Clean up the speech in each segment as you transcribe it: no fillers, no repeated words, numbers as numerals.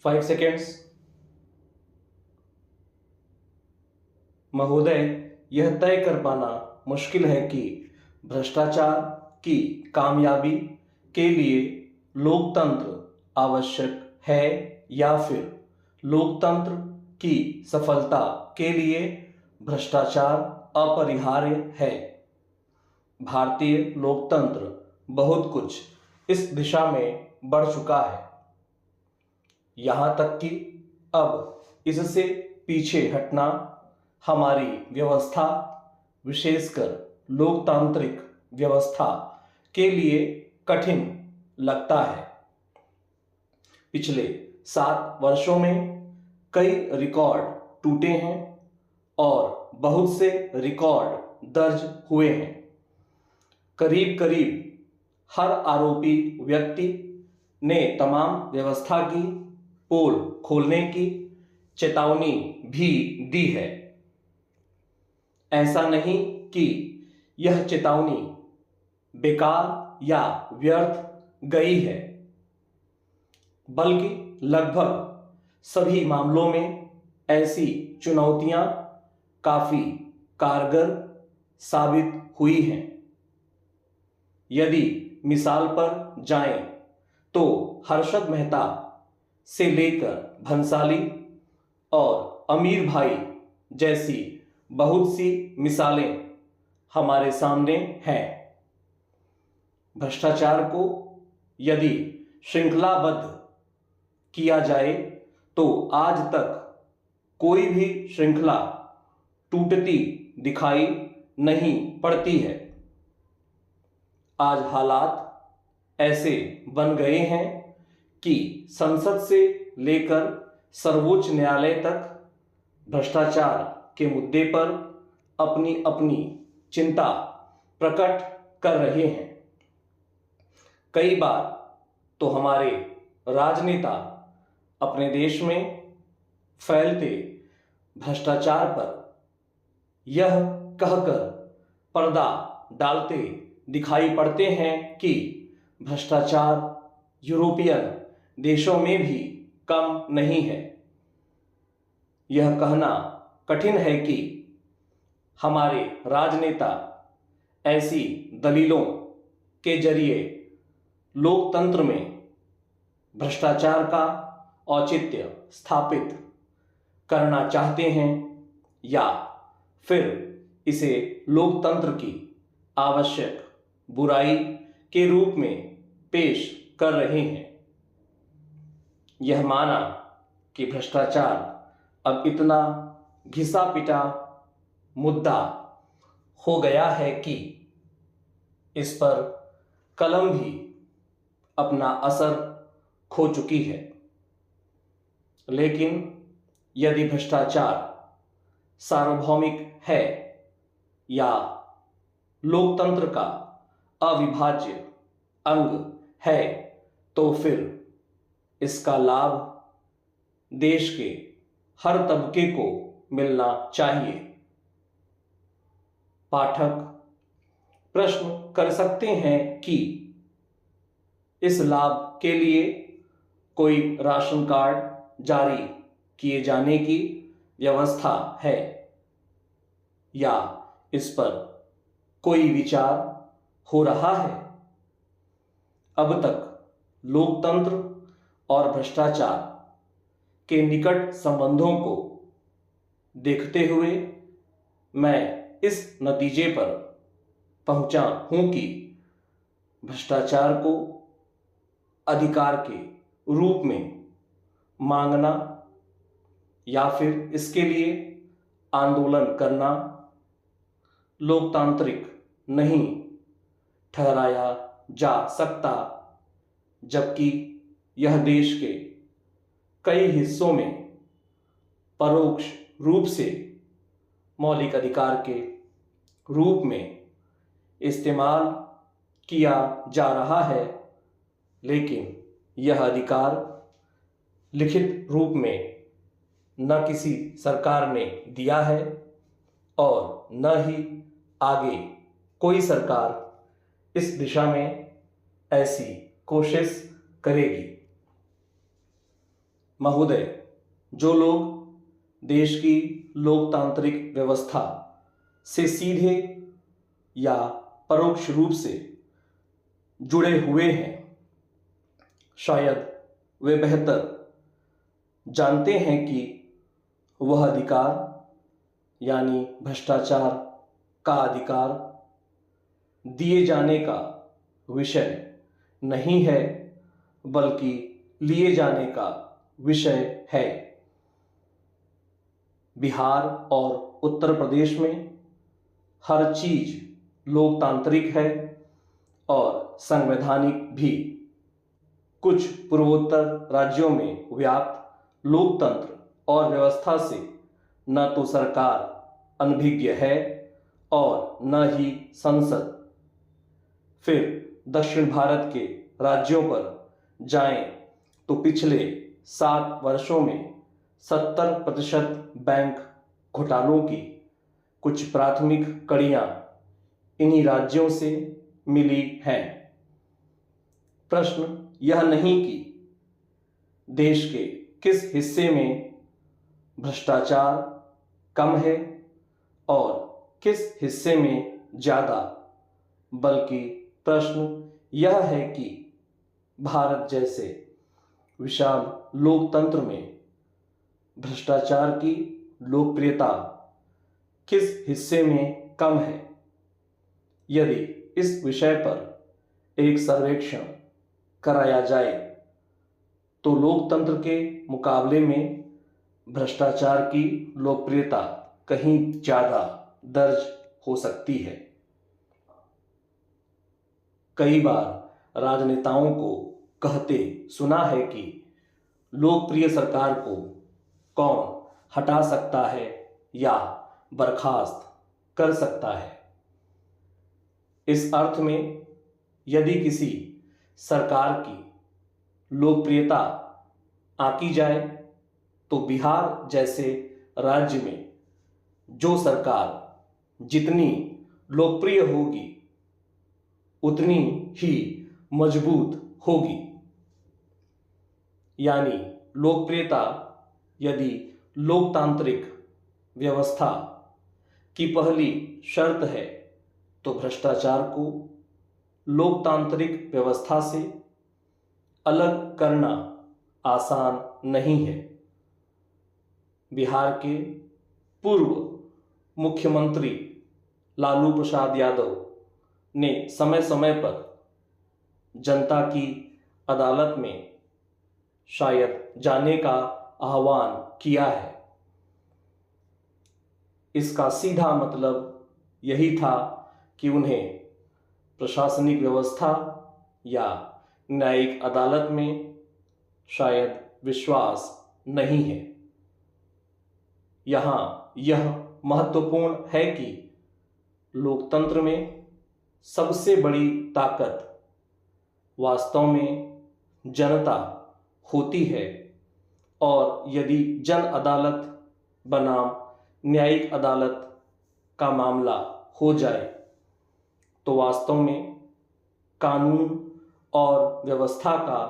5 seconds. महोदय, यह तय कर पाना मुश्किल है कि भ्रष्टाचार की कामयाबी के लिए लोकतंत्र आवश्यक है या फिर लोकतंत्र की सफलता के लिए भ्रष्टाचार अपरिहार्य है। भारतीय लोकतंत्र बहुत कुछ इस दिशा में बढ़ चुका है, यहाँ तक कि अब इससे पीछे हटना हमारी व्यवस्था, विशेषकर लोकतांत्रिक व्यवस्था के लिए कठिन लगता है। पिछले 7 वर्षों में कई रिकॉर्ड टूटे हैं और बहुत से रिकॉर्ड दर्ज हुए हैं। करीब करीब हर आरोपी व्यक्ति ने तमाम व्यवस्था की पोल खोलने की चेतावनी भी दी है। ऐसा नहीं कि यह चेतावनी बेकार या व्यर्थ गई है, बल्कि लगभग सभी मामलों में ऐसी चुनौतियां काफी कारगर साबित हुई हैं। यदि मिसाल पर जाएं तो हर्षद मेहता से लेकर भंसाली और अमीर भाई जैसी बहुत सी मिसालें हमारे सामने हैं। भ्रष्टाचार को यदि श्रृंखलाबद्ध किया जाए तो आज तक कोई भी श्रृंखला टूटती दिखाई नहीं पड़ती है। आज हालात ऐसे बन गए हैं कि संसद से लेकर सर्वोच्च न्यायालय तक भ्रष्टाचार के मुद्दे पर अपनी अपनी चिंता प्रकट कर रहे हैं। कई बार तो हमारे राजनेता अपने देश में फैलते भ्रष्टाचार पर यह कहकर पर्दा डालते दिखाई पड़ते हैं कि भ्रष्टाचार यूरोपियन देशों में भी कम नहीं है। यह कहना कठिन है कि हमारे राजनेता ऐसी दलीलों के जरिए लोकतंत्र में भ्रष्टाचार का औचित्य स्थापित करना चाहते हैं या फिर इसे लोकतंत्र की आवश्यक बुराई के रूप में पेश कर रहे हैं। यह माना कि भ्रष्टाचार अब इतना घिसा पिटा मुद्दा हो गया है कि इस पर कलम भी अपना असर खो चुकी है। लेकिन यदि भ्रष्टाचार सार्वभौमिक है या लोकतंत्र का अविभाज्य अंग है तो फिर इसका लाभ देश के हर तबके को मिलना चाहिए। पाठक प्रश्न कर सकते हैं कि इस लाभ के लिए कोई राशन कार्ड जारी किए जाने की व्यवस्था है या इस पर कोई विचार हो रहा है। अब तक लोकतंत्र और भ्रष्टाचार के निकट संबंधों को देखते हुए मैं इस नतीजे पर पहुंचा हूं कि भ्रष्टाचार को अधिकार के रूप में मांगना या फिर इसके लिए आंदोलन करना लोकतांत्रिक नहीं ठहराया जा सकता, जबकि यह देश के कई हिस्सों में परोक्ष रूप से मौलिक अधिकार के रूप में इस्तेमाल किया जा रहा है। लेकिन यह अधिकार लिखित रूप में न किसी सरकार ने दिया है और न ही आगे कोई सरकार इस दिशा में ऐसी कोशिश करेगी। महोदय, जो लोग देश की लोकतांत्रिक व्यवस्था से सीधे या परोक्ष रूप से जुड़े हुए हैं, शायद वे बेहतर जानते हैं कि वह अधिकार यानी भ्रष्टाचार का अधिकार दिए जाने का विषय नहीं है, बल्कि लिए जाने का विषय है। बिहार और उत्तर प्रदेश में हर चीज लोकतांत्रिक है और संवैधानिक भी। कुछ पूर्वोत्तर राज्यों में व्याप्त लोकतंत्र और व्यवस्था से न तो सरकार अनभिज्ञ है और न ही संसद। फिर दक्षिण भारत के राज्यों पर जाएं तो पिछले 7 वर्षों में 70% बैंक घोटालों की कुछ प्राथमिक कड़ियां इन्हीं राज्यों से मिली हैं। प्रश्न यह नहीं कि देश के किस हिस्से में भ्रष्टाचार कम है और किस हिस्से में ज़्यादा, बल्कि प्रश्न यह है कि भारत जैसे विशाल लोकतंत्र में भ्रष्टाचार की लोकप्रियता किस हिस्से में कम है। यदि इस विषय पर एक सर्वेक्षण कराया जाए तो लोकतंत्र के मुकाबले में भ्रष्टाचार की लोकप्रियता कहीं ज़्यादा दर्ज हो सकती है। कई बार राजनेताओं को कहते सुना है कि लोकप्रिय सरकार को कौन हटा सकता है या बर्खास्त कर सकता है। इस अर्थ में यदि किसी सरकार की लोकप्रियता आंकी जाए तो बिहार जैसे राज्य में जो सरकार जितनी लोकप्रिय होगी उतनी ही मजबूत होगी। यानी लोकप्रियता यदि लोकतांत्रिक व्यवस्था की पहली शर्त है तो भ्रष्टाचार को लोकतांत्रिक व्यवस्था से अलग करना आसान नहीं है। बिहार के पूर्व मुख्यमंत्री लालू प्रसाद यादव ने समय समय पर जनता की अदालत में शायद जाने का आह्वान किया है। इसका सीधा मतलब यही था कि उन्हें प्रशासनिक व्यवस्था या न्यायिक अदालत में शायद विश्वास नहीं है। यहाँ यह महत्वपूर्ण है कि लोकतंत्र में सबसे बड़ी ताकत वास्तव में जनता होती है और यदि जन अदालत बनाम न्यायिक अदालत का मामला हो जाए तो वास्तव में कानून और व्यवस्था का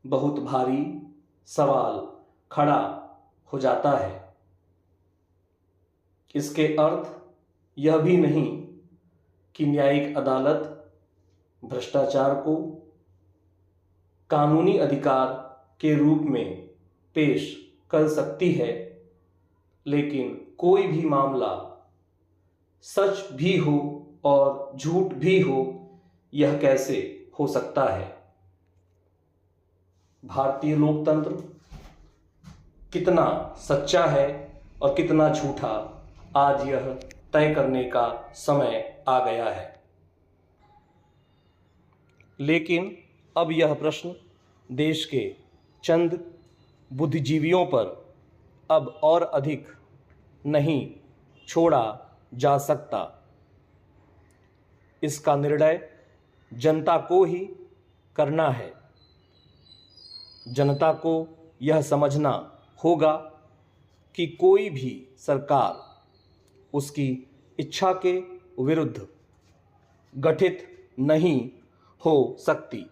बहुत भारी सवाल खड़ा हो जाता है। इसके अर्थ यह भी नहीं कि न्यायिक अदालत भ्रष्टाचार को कानूनी अधिकार के रूप में पेश कर सकती है, लेकिन कोई भी मामला सच भी हो और झूठ भी हो, यह कैसे हो सकता है। भारतीय लोकतंत्र कितना सच्चा है और कितना झूठा, आज यह तय करने का समय आ गया है। लेकिन अब यह प्रश्न देश के चंद बुद्धिजीवियों पर अब और अधिक नहीं छोड़ा जा सकता। इसका निर्णय जनता को ही करना है। जनता को यह समझना होगा कि कोई भी सरकार उसकी इच्छा के विरुद्ध गठित नहीं हो सकती।